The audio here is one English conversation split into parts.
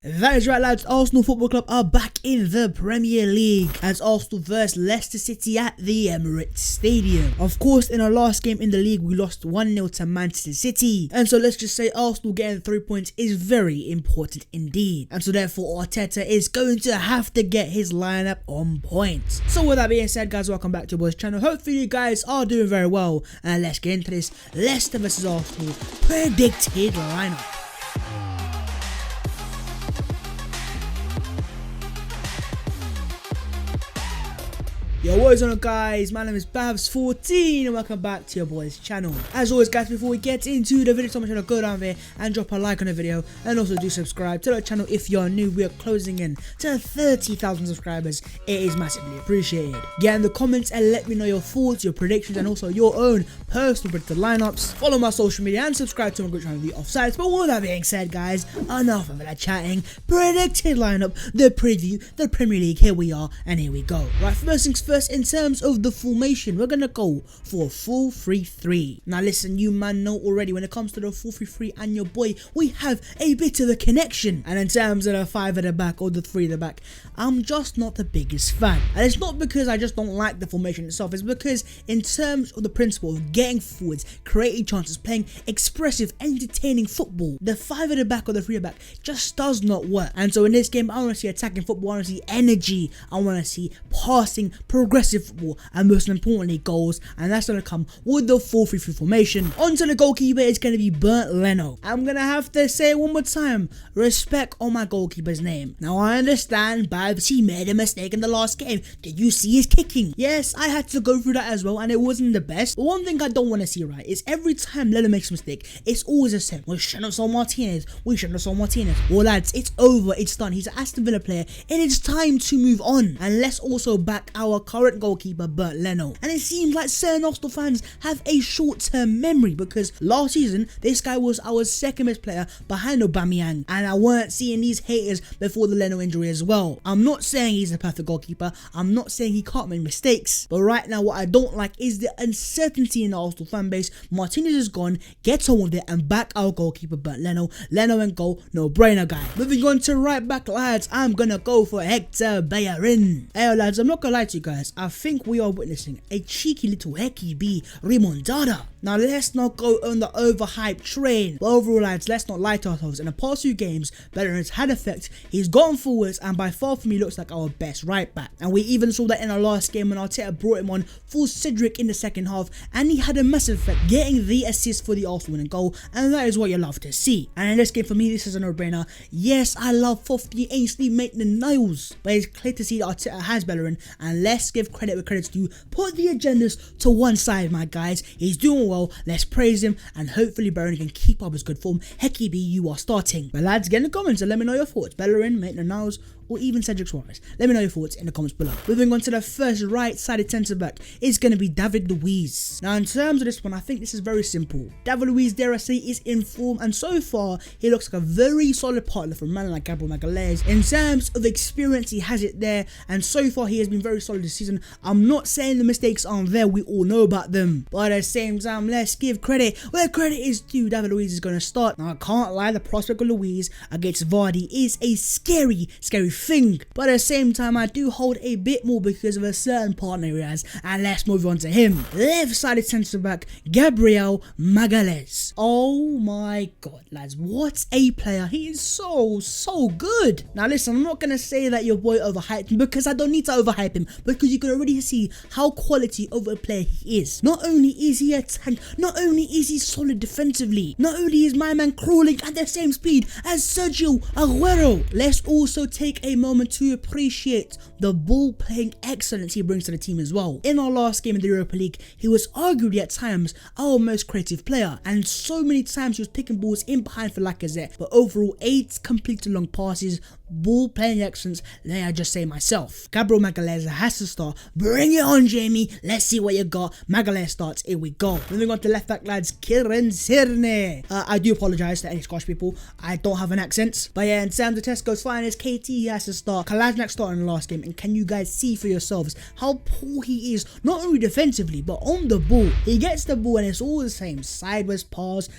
That is right, lads. Arsenal Football Club are back in the Premier League as Arsenal vs Leicester City at the Emirates Stadium. Of course, in our last game in the league, we lost 1-0 to Manchester City. And so let's just say Arsenal getting 3 points is very important indeed. And so therefore, Arteta is going to have to get his lineup on point. So with that being said, guys, welcome back to your boys' channel. Hopefully you guys are doing very well. And let's get into this Leicester vs Arsenal predicted lineup. Yo, what is on, guys? My name is Babs14 and welcome back to your boys' channel. As always, guys, before we get into the video, so much to go down there and drop a like on the video, and also do subscribe to the channel if you're new. We are closing in to 30,000 subscribers. It is massively appreciated. Get in the comments and let me know your thoughts, your predictions, and also your own personal predicted lineups. Follow my social media and subscribe to my group channel, The Offsiders. But with that being said, guys, enough of that chatting. Predicted lineup, the preview, the Premier League. Here we are, and here we go. Right, first things first. In terms of the formation, we're gonna go for a 4-3-3. Now listen, you man know already when it comes to the 4-3-3 and your boy, we have a bit of a connection. And in terms of the 5 at the back or the 3 at the back, I'm just not the biggest fan. And it's not because I just don't like the formation itself, it's because in terms of the principle of getting forwards, creating chances, playing expressive, entertaining football, the 5 at the back or the 3 at the back just does not work. And so in this game, I want to see attacking football, I want to see energy, I want to see passing, progressive football, and most importantly goals, and that's going to come with the 4-3-3 formation. Onto the goalkeeper is going to be Bernd Leno. I'm going to have to say it one more time, respect on my goalkeeper's name. Now I understand Babs, he made a mistake in the last game. Did you see his kicking? Yes, I had to go through that as well, and it wasn't the best. But one thing I don't want to see, right, is every time Leno makes a mistake, it's always the same. We shouldn't have sold Martinez, we shouldn't have sold Martinez. Well lads, it's over, it's done. He's an Aston Villa player and it's time to move on. And let's also back our current goalkeeper Bernd Leno. And it seems like certain Arsenal fans have a short-term memory, because last season this guy was our second best player behind Aubameyang, and I weren't seeing these haters before the Leno injury as well. I'm not saying he's a perfect goalkeeper, I'm not saying he can't make mistakes, but right now what I don't like is the uncertainty in the Arsenal fan base. Martinez is gone, get on with it and back our goalkeeper Bernd Leno. Leno and goal, no brainer guy. Moving on to right back, lads, I'm gonna go for Hector Bellerin. Hey lads, I'm not gonna lie to you guys, I think we are witnessing a cheeky little Hecky B remontada. Now let's not go on the overhyped train, but overall lads, let's not lie to ourselves. In the past few games, Bellerin's had effect, he's gotten forwards, and by far for me looks like our best right back. And we even saw that in our last game when Arteta brought him on for Cedric in the second half, and he had a massive effect, getting the assist for the Arsenal winning goal, and that is what you love to see. And in this game for me, this is a no-brainer. Yes, I love Fofty Ainsley Maitland-Niles, but it's clear to see that Arteta has Bellerin, and let's give credit where credit's due. Put the agendas to one side, my guys. He's doing well, let's praise him, and hopefully Bellerin can keep up his good form. Hecky B, you are starting. But lads, get in the comments and let me know your thoughts. Bellerin, Maitland-Niles, or even Cedric Suarez. Let me know your thoughts in the comments below. Moving on to the first right-sided centre back is going to be David Luiz. Now in terms of this one, I think this is very simple. David Luiz, dare I say, is in form, and so far he looks like a very solid partner for a man like Gabriel Magalhaes. In terms of experience, he has it there, and so far he has been very solid this season. I'm not saying the mistakes aren't there, we all know about them, but at the same time, let's give credit where credit is due. David Luiz is going to start. Now I can't lie, the prospect of Luiz against Vardy is a scary thing, but at the same time I do hold a bit more because of a certain partner he has, and let's move on to him. Left-sided centre back Gabriel Magalhaes. Oh my god lads, what a player. He is so good. Now listen, I'm not gonna say that your boy overhyped him, because I don't need to overhype him, because you can already see how quality of a player he is. Not only is he a tank, not only is he solid defensively, not only is my man crawling at the same speed as Sergio Aguero, let's also take a moment to appreciate the ball playing excellence he brings to the team as well. In our last game in the Europa League, he was arguably at times our most creative player, and so many times he was picking balls in behind for Lacazette, but overall 8 completed long passes, ball playing excellence, let I just say myself. Gabriel Magalhaes has to start. Bring it on, Jamie, let's see what you got. Magalhaes starts, here we go. Moving on to left back, lads, Kieran Tierney. I do apologise to any Scottish people, I don't have an accent, but yeah, in terms of Tesco's finest, KT has to start, Kolasinac started in the last game, and can you guys see for yourselves how poor he is, not only defensively, but on the ball. He gets the ball and it's all the same, sideways pass,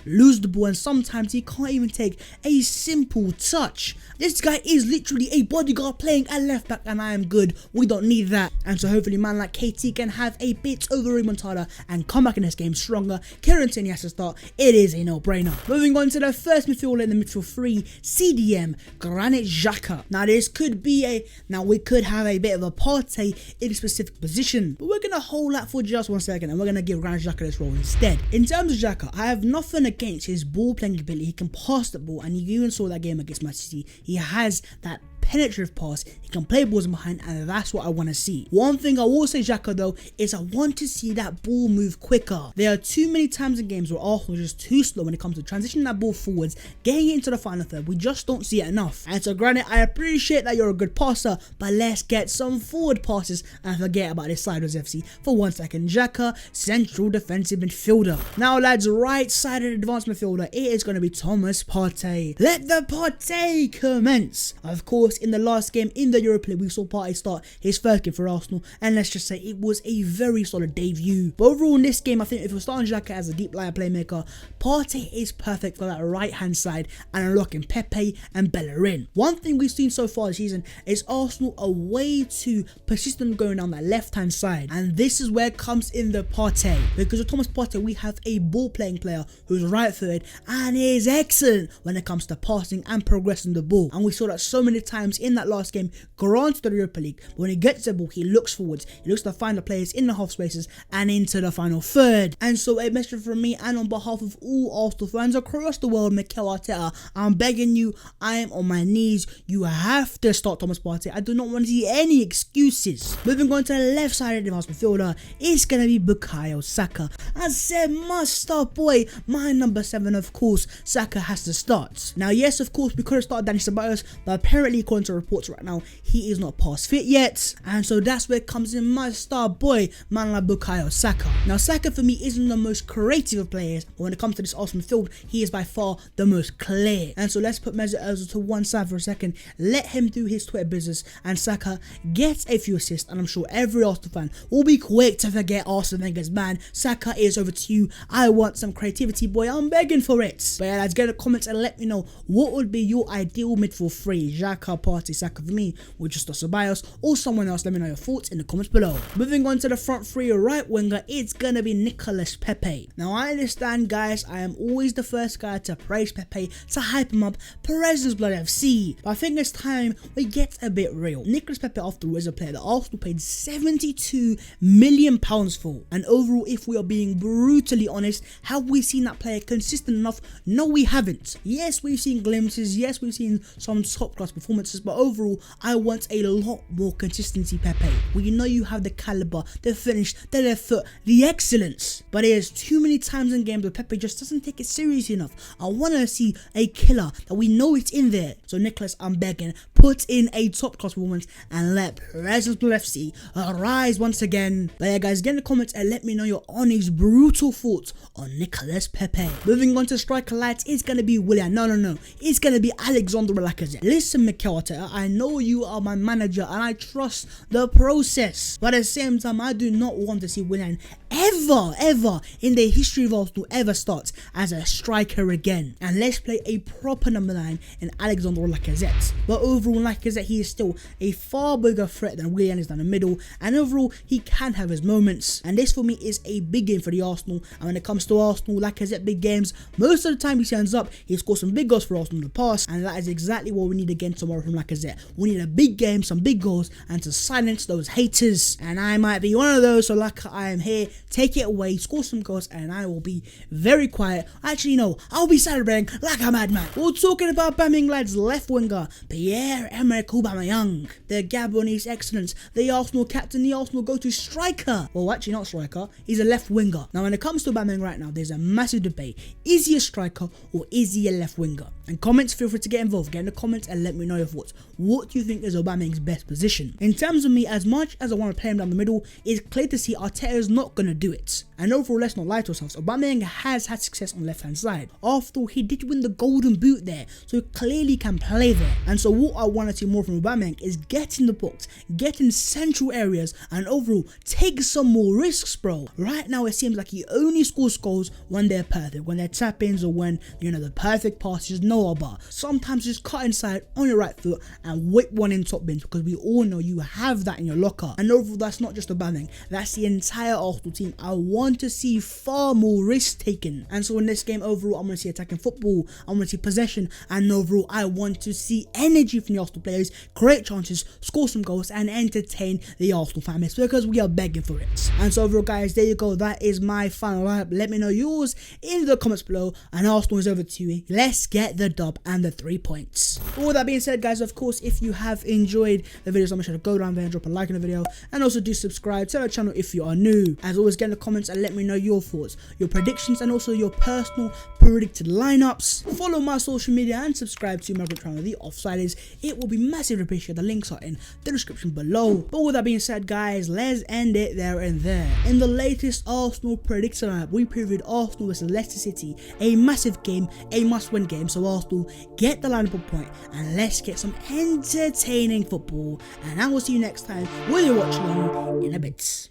lose the ball, and sometimes he can't even take a simple touch. This guy is literally a bodyguard playing at left back, and I am good. We don't need that. And so hopefully man like KT can have a bit of a remontada and come back in this game stronger. Kieran Tierney has to start. It is a no-brainer. Moving on to the first midfielder in the midfield three, CDM, Granit Xhaka. Now this could be we could have a bit of a Partey in a specific position, but we're going to hold that for just 1 second and we're going to give Granit Xhaka this role instead. In terms of Xhaka, I have nothing against his ball playing ability. He can pass the ball, and you even saw that game against Man City. He has that penetrative pass, he can play balls behind, and that's what I want to see. One thing I will say Xhaka though is I want to see that ball move quicker. There are too many times in games where Arsenal is just too slow when it comes to transitioning that ball forwards, getting it into the final third. We just don't see it enough. And so Granit, I appreciate that you're a good passer, but let's get some forward passes and forget about this Siders FC for 1 second. Xhaka, central defensive midfielder. Now lads, right sided advanced midfielder, it is going to be Thomas Partey. Let the Partey commence. Of course, in the last game in the Europa League, we saw Partey start his first game for Arsenal, and let's just say it was a very solid debut. But overall in this game, I think if we're starting Xhaka as a deep line playmaker, Partey is perfect for that right hand side and unlocking Pepe and Bellerin. One thing we've seen so far this season is Arsenal are way too persistent going down that left hand side, and this is where comes in the Partey, because with Thomas Partey we have a ball playing player who's right footed and is excellent when it comes to passing and progressing the ball, and we saw that so many times in that last game, granted the Europa League, but when he gets the ball, he looks forwards, he looks to find the players in the half spaces and into the final third. And so a message from me and on behalf of all Arsenal fans across the world, Mikel Arteta, I'm begging you, I am on my knees, you have to start Thomas Partey. I do not want to see any excuses. Moving on to the left side of the advanced midfielder, it's going to be Bukayo Saka. I said must start, boy, my number 7, of course, Saka has to start. Now yes, of course, we could have started Dani Ceballos, but apparently according to reports right now, he is not past fit yet, and so that's where it comes in my star boy, man like Bukayo Saka. Now Saka for me isn't the most creative of players, but when it comes to this Arsenal field, he is by far the most clear. And so let's put Mesut Ozil to one side for a second, let him do his Twitter business, and Saka gets a few assists, and I'm sure every Arsenal fan will be quick to forget Arsene Wenger's man. Saka is over to you. I want some creativity, boy, I'm begging for it. But yeah, let's get a comment and let me know what would be your ideal midfield three, Xhaka, Partey, Saka for me, or just Ceballos or someone else. Let me know your thoughts in the comments below. Moving on to the front three, right winger, it's gonna be Nicolas Pepe. Now I understand guys, I am always the first guy to praise Pepe, to hype him up, Perez's Blood FC, but I think it's time we get a bit real. Nicolas Pepe after all is a player that Arsenal paid £72 million for, and overall if we are being brutally honest, have we seen that player consistent enough? No, we haven't. Yes, we've seen glimpses, yes, we've seen some top class performances, but overall I want a lot more consistency, Pepe. We know you have the caliber, the finish, the left foot, the excellence, but there's too many times in games where Pepe just doesn't take it seriously enough. I want to see a killer that we know it's in there. So Nicolas, I'm begging, put in a top class performance and let Perez's Blue FC arise once again. But yeah guys, get in the comments and let me know your honest brutal thoughts on Nicolas Pepe. Moving on to striker lights, it's gonna be Willian. No, it's gonna be Alexandre Lacazette. Listen, Mikel Arteta, I know you are my manager and I trust the process, but at the same time I do not want to see Willian ever in the history of Arsenal ever start as a striker again. And let's play a proper number 9 in Alexandre Lacazette. But overall Lacazette, he is still a far bigger threat than Willian is down the middle, and overall he can have his moments, and this for me is a big game for the Arsenal. And when it comes to Arsenal, Lacazette big games, most of the time he turns up, he scored some big goals for Arsenal in the past, and that is exactly what we need again tomorrow from Lacazette. We need a big game, some big goals, and to silence those haters, and I might be one of those. So like, I am here, take it away, score some goals, and I will be very quiet. Actually no, I'll be celebrating like a madman. We're talking about Birmingham lads, left winger Pierre Pierre-Emerick Aubameyang, the Gabonese excellence, the Arsenal captain, the Arsenal go-to striker. Well, actually not striker, he's a left winger. Now when it comes to Aubameyang right now, there's a massive debate. Is he a striker or is he a left winger? And comments, feel free to get involved. Get in the comments and let me know your thoughts. What do you think is Aubameyang's best position? In terms of me, as much as I want to play him down the middle, it's clear to see Arteta is not going to do it. And overall, let's not lie to ourselves, Aubameyang has had success on the left hand side. After all, he did win the golden boot there, so he clearly can play there. And so what I want to see more from Aubameyang is get in the box, get in central areas, and overall take some more risks, bro. Right now it seems like he only scores goals when they're perfect, when they're tap-ins, or when, you know, the perfect pass is no bar. Sometimes just cut inside on your right foot and whip one in top bins, because we all know you have that in your locker. And overall, that's not just Aubameyang, that's the entire Arsenal team. I want to see far more risk taken. And so in this game, overall, I'm going to see attacking football, I'm going to see possession, and overall I want to see energy from the Arsenal players, create chances, score some goals, and entertain the Arsenal fan base, because we are begging for it. And so overall, guys, there you go. That is my final lineup. Let me know yours in the comments below, and Arsenal is over to you. Let's get the dub and the 3 points. All that being said, guys, of course, if you have enjoyed the videos, make sure to go down there and drop a like on the video, and also do subscribe to the channel if you are new. As always, get in the comments and let me know your thoughts, your predictions, and also your personal predicted lineups. Follow my social media and subscribe to my channel, The Offsiders. It will be massively appreciated. The links are in the description below. But all that being said, guys, let's end it there and there. In the latest Arsenal predicted lineup, we previewed Arsenal versus Leicester City, a massive game, a must-win game. So Arsenal, get the lineup on point, and let's get some entertaining football. And I will see you next time when you're watching in a bit.